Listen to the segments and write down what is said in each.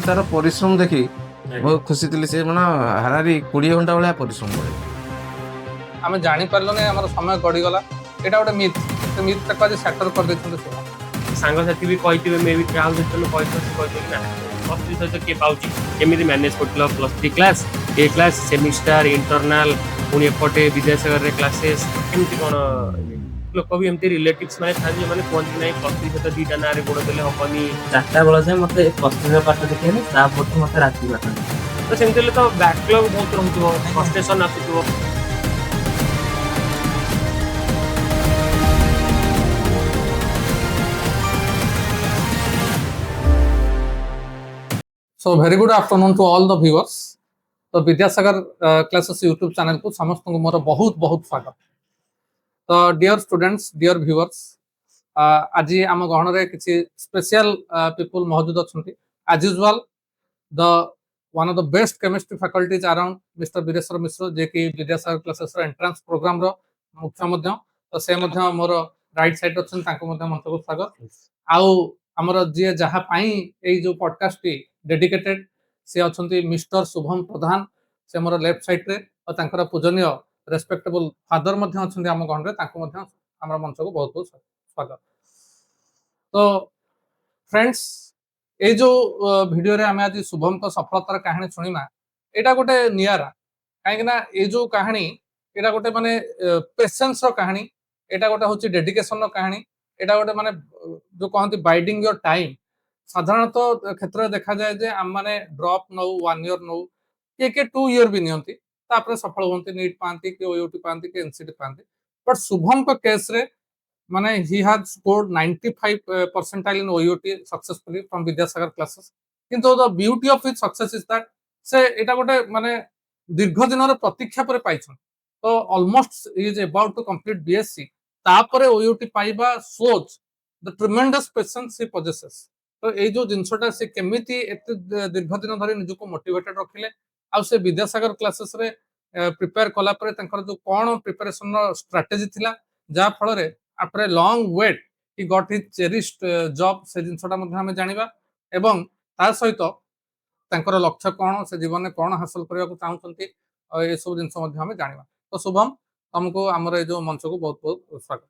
ତାର ପରିଶ୍ରମ ଦେଖି ଆଜ୍ଞା। ବହୁତ ଖୁସି ଥିଲି। ସେ ମାନେ ହାରାହାରି 20 ଘଣ୍ଟା ଭଳିଆ ପରିଶ୍ରମ କରେ। ଆମେ ଜାଣିପାରିଲୁନି, ଆମର ସମୟ ଗଡ଼ିଗଲା। ଏଇଟା ଗୋଟେ ମିଥ୍। ସେ ମିଥ୍ଟାକୁ ଆଜି ସ୍ୟାଟର କରିଦେଇଛନ୍ତି ଶୁଭମ। ସାଙ୍ଗସାଥି ବି କହିଥିବେ, ମେ ବି ଯାହାକୁ ଯଦି ତମେ କହିଥିବ ସେ କହିଥିବ କି ନା ପ୍ଲସ୍ ଥ୍ରୀ ସହିତ କିଏ ପାଉଛି, କେମିତି ମ୍ୟାନେଜ କରୁଥିଲ ପ୍ଲସ୍ ଥ୍ରୀ କ୍ଲାସ୍, ଏ କ୍ଲାସ୍, ସେମିଷ୍ଟାର, ଇଣ୍ଟରନାଲ, ପୁଣି ଏପଟେ ବିଦ୍ୟାସାଗରରେ କ୍ଲାସେସ୍, କେମିତି କ'ଣ? ଲୋକ ବି ଏମିତି ରିଲେଟିଭ୍ସ ମାନେ ଥାନ୍ତି ଯୋଉମାନେ କୁହନ୍ତି କି ନାଇଁ ପ୍ଲସ୍ ଥ୍ରୀ ସହିତ ଦିଟା ନାଁରେ ଗୋଡ଼ ଦେଲେ ହବନି। 4ଟା ବେଳ ଯାଏ ମତେ ପ୍ଲସ୍ ଥ୍ରୀର ପାଠ ଦେଖେଇଲେ, ତାପରଠୁ ମତେ ରାତି ପାଠ ଦେଖେଇଲେ। ତ ସେମିତି ହେଲେ ତ ବ୍ୟାକଲଗ୍ ବହୁତ ରହୁଥିବ, ଫ୍ରଷ୍ଟ୍ରେସନ ଆସୁଥିବ। So very good afternoon to all the viewers. तो विद्यासागर क्लासेस यूट्यूब चैनल को समस्त को मोर बहुत बहुत स्वागत। तो डियर स्टूडेंट्स, डियर व्यूअर्स, आज आम गहन रे किसी स्पेशल पीपल मौजूद अच्छा। As usual the one of the best chemistry faculties around mister Vireshwar Mishra, जे कि विद्यासागर क्लासेस एंट्रांस प्रोग्राम रो मुख्य मध्य। तो से मध्य मोर राइट साइड अच्छन, तांको मध्य मंच को स्वागत। आउ हमर जे जहा पाई ए जो पॉडकास्ट टी डेडिकेटेड से अछंती मिस्टर शुभम प्रधान, से मोर लेफ्ट साइड रे, और तांकर पूजनीय रेस्पेक्टेबल फादर मध्य अछंती हम गहन रे, तांको मध्य हमर मंच को बहुत बहुत स्वागत। तो फ्रेंड्स, ए जो वीडियो रे हमें आज शुभम को सफलतार कहानी सुनिमा, एटा गोटे नियारा। काहे ना ए जो कहानी, एटा गोटे माने पेशेंस रो कहानी, एटा गोटे होची डेडिकेशन रो कहानी, एटा गोटे माने जो कहंती बाइडिंग योर टाइम। साधारणतः क्षेत्र देखा जाए जे हम माने ड्रॉप नौ 1 ईयर नौ, के 2 ईयर भी नियंती, तापर सफल होंती, नीट पांती कि ओयूटी पांती कि एनसीटी पांती। बट शुभम को केस रे माने he has scored 95 percentile in OUT successfully from Vidyasagar classes. किंतु the beauty of his success is that से एटा गोटे माने दीर्घ दिन प्रतीक्षा पर पाइछन। तो almost is about to complete BSc, तापर OUT पाइबा such the tremendous patience he possesses. तो ए जो जिनसटा से केमिति एते दीर्घ दिन धरि निजको मोटिवेटेड रखिले, आ से विद्यासागर क्लासेस रे प्रिपेयर कला परे तंकर जो कोन प्रिपरेशन रो स्ट्रेटजी थिला, जा फल रे after a long wait he got his cherished job, से जिनसटा मध्ये हमें जानिबा। एवं ता सहित तांकर लक्ष्य कोन, से जीवन में कोन हासिल करबा को चाहउछंती, ए सब जिनस मध्ये हमें जानिबा। तो शुभम, तुमको हमर ए जो मंच को बहुत बहुत स्वागत।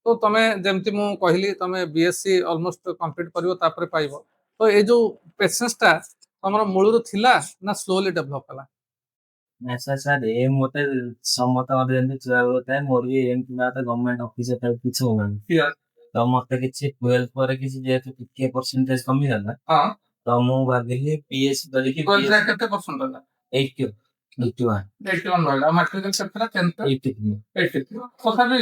तो तमे जेमति मु कहली, तमे बीएससी ऑलमोस्ट कंप्लीट करिवो, तापर पाइबो। तो ए जो पेशेंस ता हमर मूलरु थिला ना स्लोली डेवलप हला? ଆଚ୍ଛା ସାର୍, ଏମ୍ ମତେ ସମସ୍ତଙ୍କର ଯେମିତି ଛୁଆବେଳୁ ଥାଏ, ମୋର ବି ଏମ୍ ଥିଲା ତ ଗଭର୍ଣ୍ଣମେଣ୍ଟ ଅଫିସର ଟାଇପ କିଛି ହବନି। ତ ମତେ କିଛି 12 ପରେ କିଛି ଯେହେତୁ ଟିକେ ପରସେଣ୍ଟେଜ କମିଗଲା, ହଁ, ତ ମୁଁ ଭାବିଲି ପିଏସ୍ କରିକି କୋଲରେ କେତେ परसेंट रहला? 81 81 81 रहला। मैट्रिक केते था? 10th 83 83। तथापि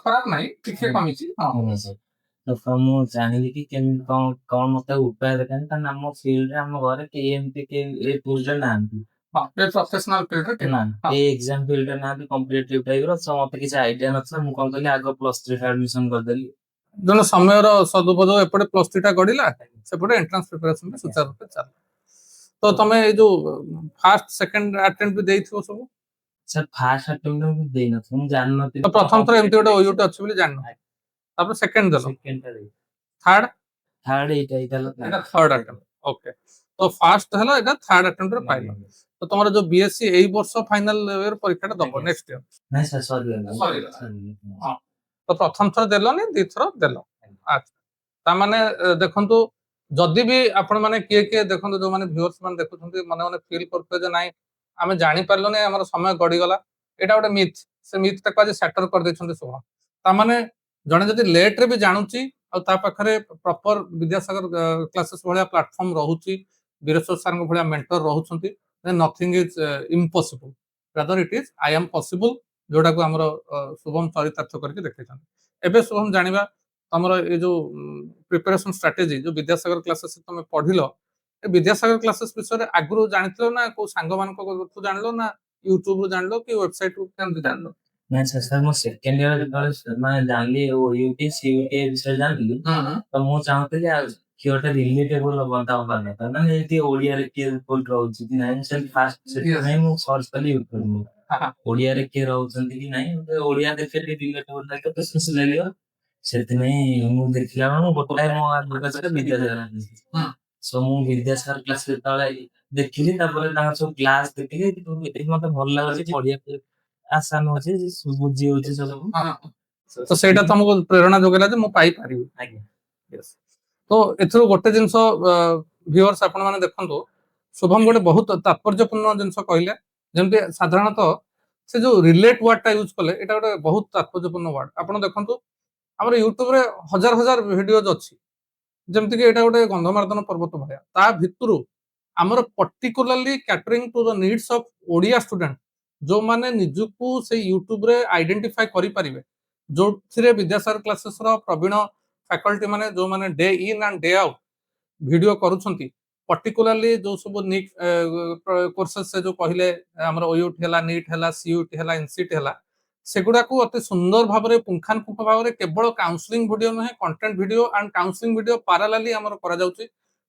खराब नाही, ठीक है कमिची। हां, ହଁ ସାର୍। ତ ମୁଁ ଚାହିଁଲି କି କେମିତି କଣ କଣ ମତେ ଉପାୟ ଦେଖାନ୍ତି, କାରଣ ଆମ ଫିଲ୍ଡରେ ଆମ ଘରେ କେହି ଏମିତି କେହି ଏ ଫିଲ୍ଡରେ ନାହାନ୍ତି। हां, ये प्रोफेशनल फील्ड रे ନା हां। ଏଇ ଏକ୍ସାମ ଫିଲ୍ଡରେ ନାହାନ୍ତି, କମ୍ପିଟେଟିଭ ଟାଇପର। ତ ମତେ କିଛି ଆଇଡିଆ ନଥିଲା। ମୁଁ କଣ କଲି, ଆଗ ପ୍ଲସ୍ ଥ୍ରୀ ଆଡମିସନ କରିଦେଲି। ଜଣ ସମୟର ସଦୁପଯୋଗ ଏପଟେ ପ୍ଲସ୍ ଥ୍ରୀ ଟା ଗଡ଼ିଲା, ସେପଟେ ଏଣ୍ଟ୍ରାନ୍ସ ପ୍ରିପାରେସନ ରେ ସୁଚାରୁ रूपे ଚାଲ। ତ ତମେ ଏ जो ଫାର୍ଷ୍ଟ ସେକେଣ୍ଡ ଆଟେମ୍ପ୍ଟ ବି ଦେଇଥିବ ସବୁ? ସାର୍ ଫାର୍ଷ୍ଟ ଆଟେମ୍ପ୍ଟ ମୁଁ ଦେଇନଥିଲି, ମୁଁ ଜାଣିନଥିଲି। ତ ପ୍ରଥମ ଥର ଏମିତି ଗୋଟେ ଓୟୁଟି ଅଛି ବୋଲି ଜାଣିନ, ତାପରେ ସେକେଣ୍ଡ ଦେଲ, ସେକେଣ୍ଡଟା ଦେଇଥିଲି। ଥାର୍ଡ, ଥାର୍ଡ ଏଇଟା ଏଟା ଥର୍ଡ ଆଟେମ୍ପ୍ଟ। ଓକେ, ତ ଫାର୍ଷ୍ଟ ହେଲା, ଏଟା ଥାର୍ଡ ଆଟେମ୍ପ୍ଟ ରେ ପାଇଲ। ତ ତମର जो बीएससी एई वर्ष फाइनल इयर परीक्षा दबो नेक्स्ट ईयर? ନାଇଁ ସାର୍ ସରିଗଲା। हां, तो प्रथम थर देलनी, दी थर देल। अच्छा, ता माने देखंतु, जदि भी आपण माने किए देखंतु, जो माने व्यूअर्स माने देखुछंती, मने मने फील करते जे नाइ आमे जानि पारलोने, हमर समय गडी गला, एटा गोटे मिथ। से मिथ तक आज सैटर कर दैछंती शुभ। ता माने जणे जदि लेट रे भी जानुची, आ ता पाखरे प्रॉपर विद्यासागर क्लासेस भलिया प्लेटफॉर्म रहुची, वीरेश्वर सर को भलिया मेंटर रहुछंती, then nothing is impossible, rather it is I am possible, जोटा को हमर शुभम चरितार्थ करके देखैछन। एबे शुभम जानिबा, तमरो ए जो प्रिपरेशन स्ट्रेटजी जो विद्यासागर क्लासेस तुम पढ़िलो, ए विद्यासागर क्लासेस विषय रे आगु जानितलो ना, को सांग मान को जानलो ना, यूट्यूब रो जानलो कि वेबसाइट रो केन जानलो? ନାଇଁ ସାର୍, ସାର୍ ମୁଁ ସେକେଣ୍ଡ ଇୟର ଯେତେବେଳେ ମାନେ ଜାଣିଲି ୟୁଟି ସିୟୁଟି ଏ ବିଷୟରେ ଜାଣିଲି, ତ ମୁଁ ଚାହୁଁଥିଲି ଆଉ କିଏ ଗୋଟେ ରିଲେଟେବଲ ହବନ୍ତା ହବା କଥା, ମାନେ ଯେମିତି ଓଡିଆରେ କିଏ କୋଉଠି ରହୁଛି କି ନାହିଁ, ସେମିତି ଫାଷ୍ଟ ସେଥିପାଇଁ ମୁଁ ସର୍ଚ୍ଚ କଲି ୟୁଟ୍ୟୁବ। ଓଡିଆରେ କିଏ ରହୁଛନ୍ତି କି ନାହିଁ, ଓଡିଆ ଦେଖିଲି ରିଲେଟେବଲ ଲାଗିବ, ତ ଖୁସି ଲାଗିବ। ସେଥିପାଇଁ ମୁଁ ଦେଖିଲା ବେଳକୁ ଗୋଟାଏ ମୋ ବିଦ୍ୟାସାଗର। ସୋ ମୁଁ ବିଦ୍ୟାସାଗର କ୍ଲାସ୍ ଯେତେବେଳେ ଦେଖିଲି ତାପରେ ତାଙ୍କର ସବୁ କ୍ଲାସ୍ ଦେଖିଲି ଏଠି ମତେ ଭଲ ଲାଗୁଛି ପଢିବାକୁ ଆସାନ ଅଛି ବୁଝି ହଉଛି ସବୁ। ତ ସେଇଟା ତମକୁ ପ୍ରେରଣା ଯୋଗାଇଲା ଯେ ମୁଁ ପାଇପାରିବି। ଆଜ୍ଞା Yes. ତ ଏଥିରୁ ଗୋଟେ ଜିନିଷ ଭିଉଅର୍ସ ଆପଣ ମାନେ ଦେଖନ୍ତୁ, ଶୁଭମ ଗୋଟେ ବହୁତ ତାତ୍ପର୍ଯ୍ୟପୂର୍ଣ୍ଣ ଜିନିଷ କହିଲେ, ଯେମିତି ସାଧାରଣତଃ ସେ ଯୋଉ ରିଲେଟ ୱାର୍ଡଟା ୟୁଜ କଲେ ଏଇଟା ଗୋଟେ ବହୁତ ତାତ୍ପର୍ଯ୍ୟପୂର୍ଣ୍ଣ ୱାର୍ଡ। ଆପଣ ଦେଖନ୍ତୁ ଆମର ୟୁଟ୍ୟୁବରେ ହଜାର ହଜାର ଭିଡିଓଜ ଅଛି, ଯେମିତିକି ଏଇଟା ଗୋଟେ ଗନ୍ଧମାର୍ଦ୍ଦନ ପର୍ବତ ଭଳିଆ, ତା ଭିତରୁ ଆମର particularly catering to the needs of Odia student ଯୋଉମାନେ ନିଜକୁ ସେଇ ୟୁଟ୍ୟୁବରେ ଆଇଡେଣ୍ଟିଫାଏ କରିପାରିବେ, ଯୋଉଥିରେ ବିଦ୍ୟାସାଗର କ୍ଲାसेସର ପ୍ରବୀଣ ଫ୍ୟାକଲ୍ଟି ମାନେ ଯୋଉମାନେ day in and day out video କରୁଛନ୍ତି, पर्टिकुलरली जो सब नीट कोर्सेस से जो कहले हमर ओयूटी हला, नीट हला, सीयूटी हला, एनसीटी हला, सेगुडा को अति सुंदर भाव में पुंखानुपुंख भाव में केवल काउंसलिंग वीडियो नुहे content video and counselling video parallelly हमर करा जाउची,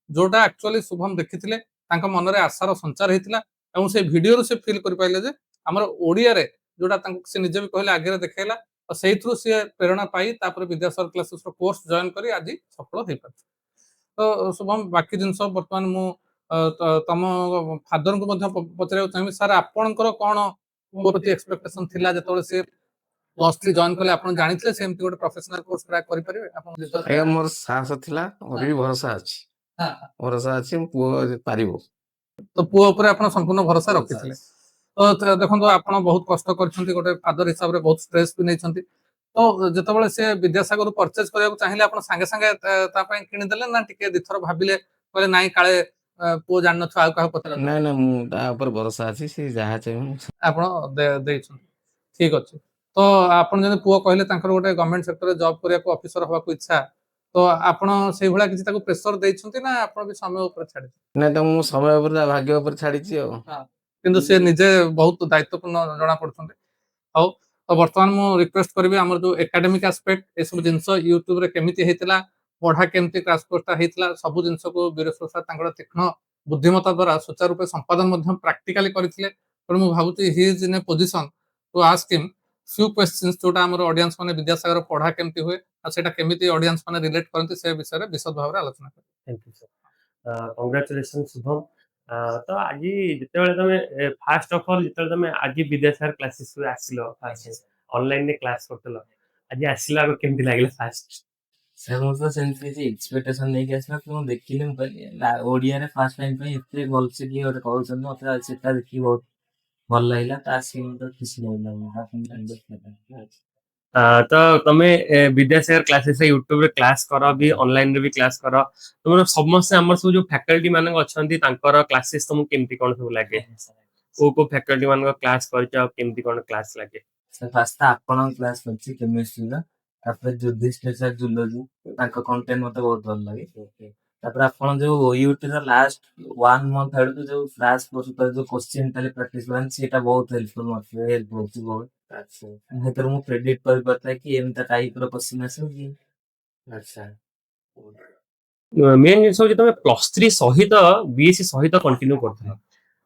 जोटा एक्चुअली शुभम देखिथिले तांका मन रे आशार संचार हेतिला एवं से वीडियो रो से फील कर पाइले जे हमर ओडिया रे जोटा तांक से निजे भी कहले आगे देखेला और सेहि थ्रू से प्रेरणा पाई तापर विद्यासागर क्लासेस रो कोर्स जॉइन करी आज सफल होई पाछ। तो शुभम बाकी जिनस बर्तमान मु तम फादर को मध्य पचार चाहिए सर आपणकर कौन मो प्रति एक्सपेक्टेशन थिला जेतोले से प्लस 3 जॉइन कले आपण जानिथिले से एमती गोटे प्रोफेशनल कोर्स ट्राक करि परिबे आपण ଆଜ୍ଞା ମୋର ସାହସ ଥିଲା, ମୋର ବି ଭରସା ଅଛି, ମୋ ପୁଅ ପାରିବ। तो पुओ ऊपर आपण संपूर्ण भरोसा रखिथिले। तो देखंतु आपण बहुत कष्ट करछंती, गोटे फादर हिसाब रे बहुत स्ट्रेस भी नैछंती। तो जेतेबेले से विद्यासागर परचेज करबा चाहिए आपण संगे संगे ता पय किनि देले ना टिके दिथर भाबिले कहले नाइ काळे पुओ जान नथो आ काह पतर ନାଇଁ ନାଇଁ ମୁଁ ତା ଉପରେ ଭରସା ଅଛି, ସେ ଯାହା ଚାହିଁବ आपण देइछन। ठीक अछि। तो आपण जने पुओ कहले तांकर गोटे गवर्नमेंट सेक्टर रे जॉब करिया को ऑफिसर होबा को इच्छा, तो आपण सेहि भला किछि ताको प्रेशर देइछंती ना आपण भी समय ऊपर छाडी? ନାଇଁ ତ ମୁଁ ସମୟ ଉପରେ ତା ଭାଗ୍ୟ ଉପରେ ଛାଡିଛି ଆଉ। କିନ୍ତୁ ସେ ନିଜେ ବହୁତ ଦାୟିତ୍ୱପୂର୍ଣ୍ଣ ଜଣା ପଡୁଛନ୍ତି। ହଉ, ତ ବର୍ତ୍ତମାନ ମୁଁ ରିକ୍ୱେଷ୍ଟ କରିବି ଆମର ଯୋଉ ଏକାଡେମିକ ଆସ୍ପେକ୍ଟ ଏସବୁ ଜିନିଷ ୟୁଟ୍ୟୁବ ରେ କେମିତି ହେଇଥିଲା, ପଢା କେମିତି କ୍ଲାସ୍ କୋର୍ସଟା ହେଇଥିଲା, ସବୁ ଜିନିଷକୁ ବୀରେଶ୍ୱର ସାର୍ ତାଙ୍କର ତୀକ୍ଷ୍ଣ ବୁଦ୍ଧିମତ୍ତା ଦ୍ୱାରା ସୁଚାରୁ ରୂପେ ସମ୍ପାଦନ ମଧ୍ୟ ପ୍ରାକ୍ଟିକାଲି କରିଥିଲେ। ତେଣୁ ମୁଁ ଭାବୁଛି he is in a position to ask him few questions जोटा हमर ऑडियंस माने विद्यासागर पढ़ा केमती हुए आ सेटा केमिति ऑडियंस माने रिलेट करंती से विषय रे विशद भाव रे आलोचना करी। Thank you sir, congratulation Shubham. तो आज जितेबाला तुम फास्ट ऑफ ऑल जितेबाला तुम आज विद्यासागर क्लासेस रे आसिलो, फास्ट ऑनलाइन रे क्लास करतलो, आज आसिला को केमती लागला फास्ट? सर ମୁଁ ତ ସେମିତି କିଛି ଏକ୍ସପେକ୍ଟେସନ ନେଇକି ଆସିଲା ମୁଁ ଦେଖିଲି ମୁଁ କହିଲି ଓଡିଆରେ ଫାର୍ଷ୍ଟ ଟାଇମ୍ ପାଇଁ ଏତେ ଭଲସେ କିଏ ଗୋଟେ କହୁଛନ୍ତି ମତେ ସେଟା ଦେଖିକି ବହୁତ ଭଲ ଲାଗିଲା ତା ଆସିକି ମତେ ଖୁସି ଲାଗିଲା। तो तुम विद्यासागर क्लासेस यूट्यूब रे क्लास कर भी ऑनलाइन रे भी क्लास कर, तुम समस्त हमर सब जो फैकल्टी मानक अछंती तांकर क्लासेस तुमको केमती कोन सब लागे? को फैकल्टी मानक क्लास करछ आ केमती कोन क्लास लागे? सर फास्ट आपन क्लास करछि केमिस्ट्री रा, तापर जुडिशियल सर जूलॉजी तांको कंटेंट मते बहुत भल लागे। तापर आपन जो यूट्यूब रा लास्ट 1 मंथ हेड जो क्लास पर जो क्वेश्चन ताले प्रैक्टिस करन सेटा बहुत हेल्पफुल मते हेल्प होछि बहुत। अच्छा हेतर मु प्रेडिक्ट कर पता कि एमता टाइप रो क्वेश्चन आसे कि। अच्छा मेन जिन सब तुम प्लस 3 सहित बीएससी सहित कंटिन्यू करथलो,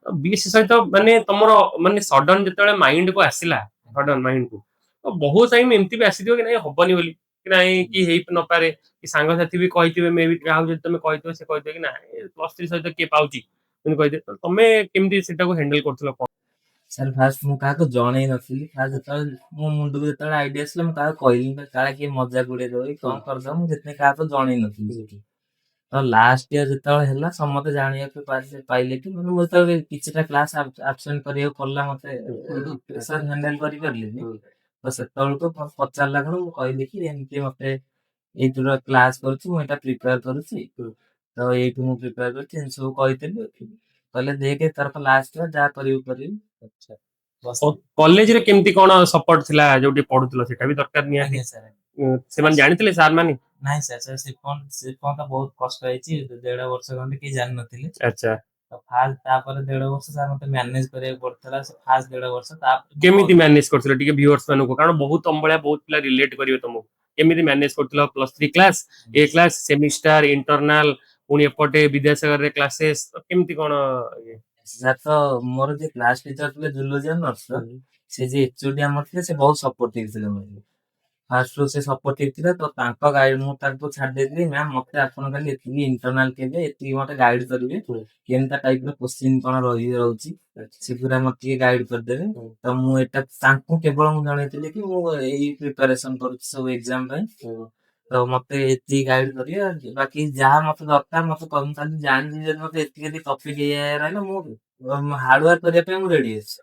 बीएससी सहित माने तमरो माने सडन जेतले माइंड को आसिला, सडन माइंड को तो बहुत टाइम एमती भी आसीदियो कि नहीं हबनी बोली कि नहीं कि हेई न पारे कि सांग साथी भी कहिथिबे मे भी काहू जे तुम कहिथिबे से कहिथिबे कि ना प्लस 3 सहित के पाउची तुम कहिथिबे, तो तमे केमती सेटा को हैंडल करथलो? सर फास्ट मु काको जणे नथिली, फास्ट जतल मो मुंडु जतल आईडिया आसला मु काको कहली काला कि मजाक उड़े दो कोन करदा मु जतने काको जणे नथिली सेठी। तो लास्ट ईयर जतल हेला समते जानिया के पाइले कि मु जतल किछटा क्लास एब्सेंट करियो पड़ला मते प्रेशर हैंडल करि करली तो सेतल को पचारला खण मु कहली कि एमके मते एतुरा क्लास करछु मु एटा प्रिपेयर करछि, तो एटु मु प्रिपेयर करछि एन सब कहितली कहले देखे तार लास्ट ईयर जा करियो करियो। अच्छा कॉलेज रे केमती कोन सपोर्ट थिला जोटी पढुतलो सेटा भी दरकार निया सर से मान जानिथिले सार मानी? नहीं सर सर सिफोन तो बहुत कष्ट होइछि, 1.5 वर्ष खंडे कि जान नथिले। अच्छा तो फास्ट तापर 1.5 वर्ष सर मते मैनेज करे पड़तला, फास्ट 1.5 वर्ष ता केमिति मैनेज करथिलो टिके व्यूअर्स मानको, कारण बहुत तंबळ्या बहुत पिला रिलेट करियो तुमको, केमिति मैनेज करथिलो प्लस 3 क्लास ए क्लास सेमिस्टर इंटरनल पुनी एपटे विद्यासागर रे क्लासेस केमिति कोन? सर तो मोर जे क्लास टीचर थे जूलॉजी ऑनर्स से जे एचओडी हमर थे से बहुत सपोर्टिव थे मोर, ଫାର୍ଷ୍ଟ ରୁ ସେ ସପୋର୍ଟିଭ ଥିଲା ତ ତାଙ୍କ ଗାଇଡ ମୁଁ ତାଙ୍କୁ ଛାଡି ଦେଇଥିଲି ମ୍ୟାମ୍ ମତେ ଆପଣ ଖାଲି ଏତିକି ଇଣ୍ଟରନାଲ କେବେ ଏତିକି ମତେ ଗାଇଡ କରିବେ କେନ୍ତା ଟାଇପ ର କୋଶ୍ଚିନ୍ କଣ ରହୁଛି ସେଗୁରା ମତେ ଟିକେ ଗାଇଡ କରିଦେବେ ତ ମୁଁ ଏଟା ତାଙ୍କୁ କେବଳ ମୁଁ ଜଣେଇଥିଲି କି ମୁଁ ଏଇ ପ୍ରିପାରେସନ କରୁଛି ସବୁ ଏକ୍ସାମ ପାଇଁ ତ ମତେ ଏତିକି ଗାଇଡ କରିବେ ବାକି ଯାହା ମତେ ଦରକାର ମତେ ମୁଁ ଖାଲି ଜାଣିଛି ଯଦି ମତେ ଏତିକି ଟପିକ ଇଏ ରହିଲା ମୁଁ ହାର୍ଡୱାର୍କ କରିବା ପାଇଁ ମୁଁ ରେଡି ଅଛି।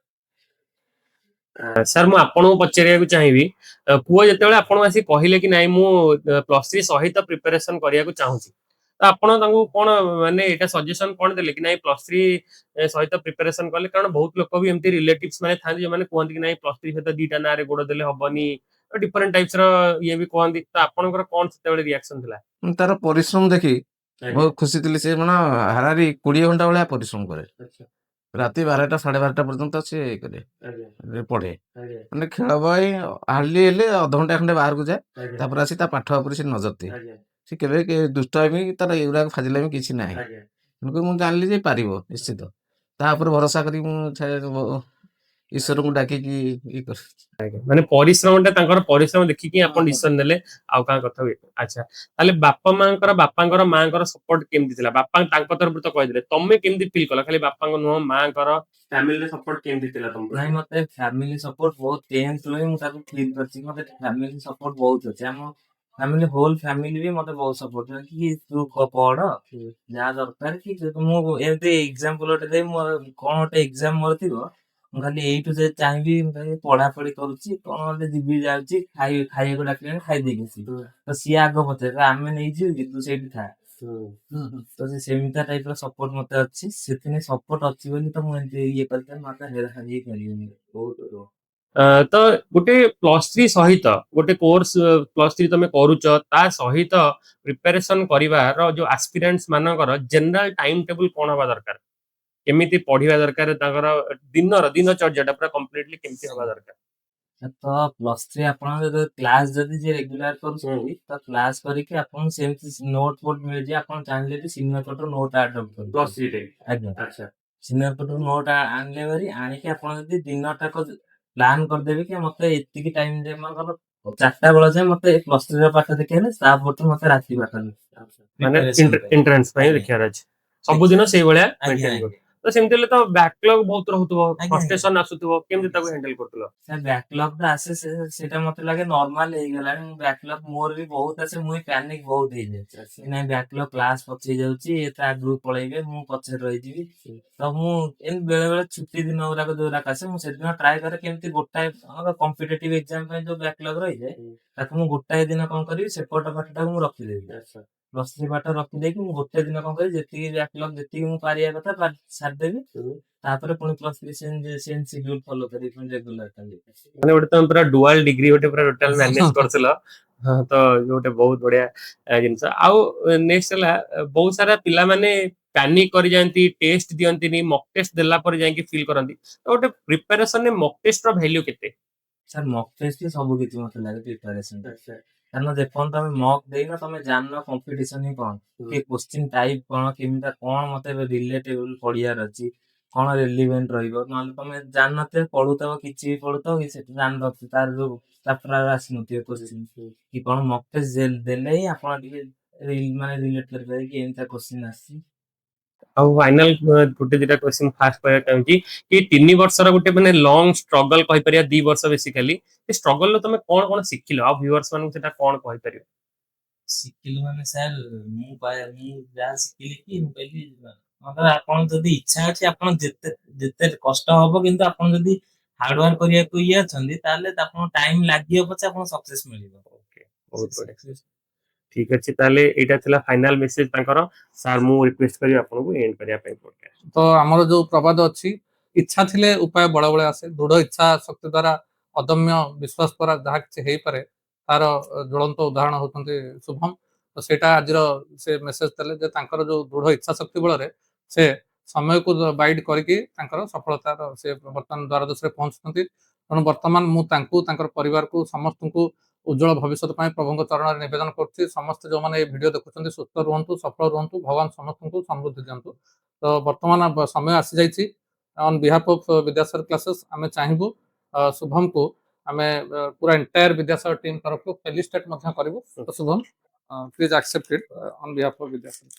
ସାର୍ ମୁଁ ଆପଣଙ୍କୁ ପଚାରିବାକୁ ଚାହିଁବି ପୁଅ ଯେତେବେଳେ ଆପଣଙ୍କୁ ଆସି କହିଲେ କି ନାଇଁ ମୁଁ +3 ସହିତ ପ୍ରିପାରେସନ କରିବାକୁ ଚାହୁଁଛି ତ ଆପଣ ତାଙ୍କୁ କଣ ମାନେ ଏଇଟା ସଜେସନ କଣ ଦେଲେ କି ନାଇଁ +3 ସହିତ ପ୍ରିପାରେସନ କଲେ କାରଣ ବହୁତ ଲୋକ ବି ଏମିତି ରିଲେଟିଭ୍ସ ମାନେ ଥାନ୍ତି ଯୋଉମାନେ କୁହନ୍ତି କି ନାଇଁ +3 ସହିତ ଦିଟା ନାଁରେ ଗୋଡ ଦେଲେ ହବନି ଡିଫରେଣ୍ଟ ଟାଇପ୍ସ ର ଇଏ ବି କୁହନ୍ତି ତ ଆପଣଙ୍କର କଣ ସେତେବେଳେ ରିଆକ୍ସନ ଥିଲା? ତାର ପରିଶ୍ରମ ଦେଖି ବହୁତ ଖୁସି ଥିଲି। ସେ ମାନେ ହାରାହାରି 20 ଘଣ୍ଟା ଭଳିଆ ପରିଶ୍ରମ କରେ। ରାତି 12ଟା 12:30 ପର୍ଯ୍ୟନ୍ତ ସେ କରେ ପଢେ। ମାନେ ଖେଳ ପାଇଁ ହାର୍ଡଲି ହେଲେ ଅଧଘଣ୍ଟା ଖଣ୍ଡେ ବାହାରକୁ ଯାଏ ତାପରେ ଆସି ତା ପାଠ ଉପରେ ସେ ନଜର ଦିଏ। ସେ କେବେ ଦୁଷ୍ଟ ହେବି ତାର ଏଗୁଡାକ ଫାଜିଲାମି କିଛି ନାହିଁ। ତେଣୁକରି ମୁଁ ଜାଣିଲି ଯେ ପାରିବ ନିଶ୍ଚିତ। ତା ଉପରେ ଭରସା କରି ମୁଁ ଈଶ୍ୱରଙ୍କୁ ଡାକିକି ଇଏ କରେ। ମାନେ ପରିଶ୍ରମଟା ତାଙ୍କର ପରିଶ୍ରମ ଦେଖିକି ଆପଣ ଡିସିସନ ନେଲେ ଆଉ କାହା କଥା ହୁଏ ଆଚ୍ଛା ତାହେଲେ ବାପାଙ୍କର ମାଙ୍କର ସପୋର୍ଟ କେମିତି ଥିଲା ବାପା ତାଙ୍କ ତରଫରୁ ତ କହିଥିଲେ ତମେ କେମିତି ଫିଲ୍ କଲ ଖାଲି ବାପାଙ୍କ ନୁହଁ ମାଙ୍କର ଫ୍ୟାମିଲିର ସପୋର୍ଟ କେମିତି ଥିଲା ତମକୁ? ନାଇଁ ମତେ ଫ୍ୟାମିଲି ସପୋର୍ଟ ବହୁତ 10th ରୁ ହିଁ ମୁଁ ତାକୁ ଫିଲ୍ କରିଛି ମତେ ଫ୍ୟାମିଲି ସପୋର୍ଟ ବହୁତ ଅଛି ଆମ ଫ୍ୟାମିଲି ହୋଲ ଫ୍ୟାମିଲି ବି ମତେ ବହୁତ ସପୋର୍ଟ କି ତୁ ପଢ ଯାହା ଦରକାର କି ମୁଁ ଏମିତି ଏକ୍ସାମ୍ପଲ ଗୋଟେ ଦେଇ ମୋର କଣ ଗୋଟେ ଏକ୍ସାମ ମୋର ଥିବ ମୁଁ ଖାଲି ଏଇଠୁ ଯେ ଚାହିଁବି ମୁଁ ପଢାପଢି କରୁଛି କଣ ଗୋଟେ ଯିବି ଯାଉଛି ଖାଇବାକୁ ଡାକିଲେଣି ଖାଇଦେଇକି ଆସିବି ତ ସିଏ ଆଗ ପଚାରେ ଆମେ ନେଇଯିବୁ କି ତୁ ସେଇଠି ଥା ତ ସେମିତିଆ ଟାଇପ ର ସପୋର୍ଟ ମତେ ଅଛି ସେଥିପାଇଁ ସପୋର୍ଟ ଅଛି ବୋଲି ତ ମୁଁ ଏମିତି ଇଏ କରିଥାଏ ମତେ ଇଏ କରିବିନି ତ ଗୋଟେ +3 ସହିତ ଗୋଟେ କୋର୍ସ +3 ତମେ କରୁଛ ତା ସହିତ ପ୍ରିପାରେସନ କରିବାର ଯୋଉ ଆସ୍ପିରାଣ୍ଟସ୍ ମାନଙ୍କର ଜେନେରାଲ ଟାଇମ ଟେବୁଲ କଣ ହବା ଦରକାର କେମିତି ପଢିବା ଦରକାର ତାଙ୍କର ଦିନଚର୍ଯ୍ୟାଟା ପୁରା କମ୍ପ୍ଲିଟଲି କେମିତି ହବା ଦରକାର? ତ +3 ଆପଣ କ୍ଲାସ ଯଦି ଯିଏ ରେଗୁଲାର କରୁଛନ୍ତି ତ କ୍ଲାସ କରିକି ଆପଣ ସେମିତି ନୋଟ ଫୋଟ ମିଳିଯିବ ଆପଣ ଚାହିଁଲେ ବି ସିନିୟର ପଟରୁ ନୋଟ ଆଡପ୍ଟ କରିବେ ଆଜ୍ଞା ଆଚ୍ଛା ସିନିୟର ପଟରୁ ନୋଟ ଆଣିଲେ ଭାରି ଆଣିକି ଆପଣ ଯଦି ଦିନଟାକ ପ୍ଲାନ୍ କରିଦେବେ କି ମତେ ଏତିକି ଟାଇମ ରେ ମନେକର 4ଟା ବେଳ ଯାଏ ମତେ +3 ର ପାଠ ଦେଖିଲେ ତାପରଠୁ ମତେ ରାତି ପାଠ ମାନେ ଏଣ୍ଟ୍ରାନ୍ସ ପାଇଁ ଦେଖିବାର ଅଛି ସବୁଦିନ ସେଇଭଳିଆ maintain କର। ତ ସେମିତି ହେଲେ ତ ବ୍ୟାକଲଗ ବହୁତ ରହୁଥିବ ଫ୍ରଷ୍ଟ୍ରେସନ ଆସୁଥିବ କେମିତି ତାକୁ ହ୍ୟାଣ୍ଡେଲ କରୁଥିଲ? ବ୍ୟାକଲଗ ଟା ଆସେ ସେଇଟା ମତେ ଲାଗେ ନର୍ମାଲ ହେଇଗଲାଣି ବ୍ୟାକଲଗ ମୋର ବି ବହୁତ ଆସେ ମୁଁ ପ୍ୟାନିକ ବହୁତ ହେଇଯାଏ ନାଇଁ ବ୍ୟାକଲଗ କ୍ଲାସ ପଛେଇ ଯାଉଛି ଏତେ ଆଗକୁ ପଳେଇବେ ମୁଁ ପଛରେ ରହିଯିବି ତ ମୁଁ ଏମିତି ବେଳେ ବେଳେ ଛୁଟି ଦିନ ଗୁଡାକ ଯୋଉଗୁଡାକ ଆସେ ମୁଁ ସେଦିନ ଟ୍ରାଏ କରେ କେମିତି ଗୋଟାଏ କମ୍ପିଟେଟିଭ ଏକ୍ସାମ ପାଇଁ ଯୋଉ ବ୍ୟାକଲଗ ରହିଯାଏ ତାକୁ ମୁଁ ଗୋଟାଏ ଦିନ କଣ କରିବି ସେପଟ ପାଠଟାକୁ ମୁଁ ରଖିଦେବି +3 ପାଠ ରଖିଦେଇକି ମୁଁ ଗୋଟେ ଦିନ କଣ କରିବି ଯେତିକି ବ୍ୟାକଲଗ ଯେତିକି ମୁଁ ପାରିବା କଥା ସାରିଦେବି ତାପରେ ପୁଣି +3 ସେମ ସିଡ୍ୟୁଲ ଫଲୋ କରିବି ପୁଣି ରେଗୁଲାର ମାନେ ଗୋଟେ ତମେ ପୁରା ଡୁଆଲ ଡିଗ୍ରୀ ଗୋଟେ ପୁରା ଟୋଟାଲ ମ୍ୟାନେଜ କରୁଥିଲ ତ ଗୋଟେ ବହୁତ ବଢିଆ ଜିନିଷ ଆଉ ନେକ୍ସଟ ହେଲା ବହୁତ ସାରା ପିଲାମାନେ ପ୍ୟାନିକ କରିଯାଆନ୍ତି ଟେଷ୍ଟ ଦିଅନ୍ତିନି ମକ୍ ଟେଷ୍ଟ ଦେଲା ପରେ ଯାଇକି ଫିଲ୍ କରନ୍ତି ତ ଗୋଟେ ପ୍ରିପାରେସନରେ ମକ୍ ଟେଷ୍ଟ ର ଭ୍ୟାଲ୍ୟୁ କେତେ? ସାର୍ ମକ୍ ଟେଷ୍ଟ ସବୁ କିଛି ମତେ ଲାଗେ ପ୍ରିପାରେସନ କାରଣ ଯେପର୍ଯ୍ୟନ୍ତ ତମେ ମକ୍ ଦେଇନ ତମେ ଜାଣିନ କମ୍ପିଟିସନ ହିଁ କଣ କି କୋଶ୍ଚିନ ଟାଇପ କଣ କେମିତି କଣ ମତେ ରିଲେଟେବୁଲ ପଢିବାର ଅଛି କଣ ରେଲିଭେଣ୍ଟ ରହିବ ନହେଲେ ତମେ ଜାଣିନଥିବ ପଢୁଥିବ କିଛି ବି ପଢୁଥିବ କି ସେଠି ଜାଣିନଥିବ ତାର ଯୋଉ ଚାପ୍ଟର ଆସିନଥିବ କୋଶ୍ଚିନ କି କଣ ମକ୍ ଟେଷ୍ଟ ଦେଲେ ହିଁ ଆପଣ ଟିକେ ମାନେ ରିଲେଟ କରିପାରିବେ କି ଏମିତିଆ କୋଶ୍ଚିନ ଆସିଛି। ଆଉ ଫାଇନାଲ ଗୋଟେ ଦିଟା କ୍ୱେଶ୍ଚନ ଫାଷ୍ଟ କହିବାକୁ ଚାହୁଁଛି କି 3 ବର୍ଷର ଗୋଟେ ମାନେ ଲଙ୍ଗ ଷ୍ଟ୍ରଗଲ କହିପାରିବା 2 ବର୍ଷ ବେସିକାଲି ଏ ଷ୍ଟ୍ରଗଲରେ ତମେ କଣ କଣ ଶିଖିଲ ଆଉ ଭିଉଅର୍ସ ମାନଙ୍କୁ ସେଟା କଣ କହିପାରିବ? ଶିଖିଲି ମାନେ ସାର୍ ମୁଁ ଯାହା ଶିଖିଲି କି ମୁଁ କହିଲି ଆପଣ ଯଦି ଇଚ୍ଛା ଅଛି ଆପଣ ଯେତେ ଯେତେ କଷ୍ଟ ହବ କିନ୍ତୁ ଆପଣ ଯଦି ହାର୍ଡୱାର୍କ କରିବାକୁ ଇଏ ଅଛନ୍ତି ତାହେଲେ ଆପଣଙ୍କୁ ଟାଇମ ଲାଗିବ ପଛେ ଆପଣ ସକ୍ସେସ ମିଳିବ। ବହୁତ ବଢିଆ ଠିକ ଅଛି ତାହେଲେ ଏଇଟା ଥିଲା ଫାଇନାଲ ମେସେଜ ତାଙ୍କର ସାର୍ ମୁଁ ରିକ୍ୱେଷ୍ଟ କରିବି ଆପଣଙ୍କୁ ଏଣ୍ଡ କରିବା ପାଇଁ ପଡକାଷ୍ଟ। ତ ଆମର ଯୋଉ ପ୍ରବାଦ ଅଛି ଇଚ୍ଛା ଥିଲେ ଉପାୟ ବଳ ବଳେ ଆସେ ଦୃଢ ଇଚ୍ଛା ଶକ୍ତି ଦ୍ୱାରା ଅଦମ୍ୟ ବିଶ୍ୱାସ ଦ୍ୱାରା ଯାହା କିଛି ହେଇପାରେ ତାର ଜ୍ୱଳନ୍ତ ଉଦାହରଣ ହଉଛନ୍ତି ଶୁଭମ ତ ସେଇଟା ଆଜିର ସେ ମେସେଜ ଦେଲେ ଯେ ତାଙ୍କର ଯୋଉ ଦୃଢ ଇଚ୍ଛା ଶକ୍ତି ବଳରେ ସେ ସମୟକୁ ବାଇଟ୍ କରିକି ତାଙ୍କର ସଫଳତାର ସେ ବର୍ତ୍ତମାନ ଦ୍ୱାରଦେଶରେ ପହଞ୍ଚୁଛନ୍ତି ତେଣୁ ବର୍ତ୍ତମାନ ମୁଁ ତାଙ୍କୁ ତାଙ୍କର ପରିବାରକୁ ସମସ୍ତଙ୍କୁ ଉଜ୍ଜଳ ଭବିଷ୍ୟତ ପାଇଁ ପ୍ରଭୁଙ୍କ ଚରଣରେ ନିବେଦନ କରୁଛି ସମସ୍ତେ ଯୋଉମାନେ এই ଭିଡିଓ ଦେଖୁଛନ୍ତି ସୁସ୍ଥ ରୁହନ୍ତୁ ସଫଳ ରୁହନ୍ତୁ ଭଗବାନ ସମସ୍ତଙ୍କୁ ସମୃଦ୍ଧି ଦିଅନ୍ତୁ। ତ ବର୍ତ୍ତମାନ ସମୟ ଆସିଯାଇଛି ଅନ୍ ବିହାଫ୍ ଅଫ୍ ବିଦ୍ୟାସାଗର କ୍ଲାसेସ୍ ଆମେ ଚାହିଁବୁ ଶୁଭମକୁ ଆମେ ପୁରା ଏଣ୍ଟାयर ବିଦ୍ୟାସାଗର ଟିମ୍ ତରଫରୁ ଫେଲିସିଟେଟ୍ ମଧ୍ୟ କରିବୁ। ତ Shubham please accept it on behalf of Vidyasagar.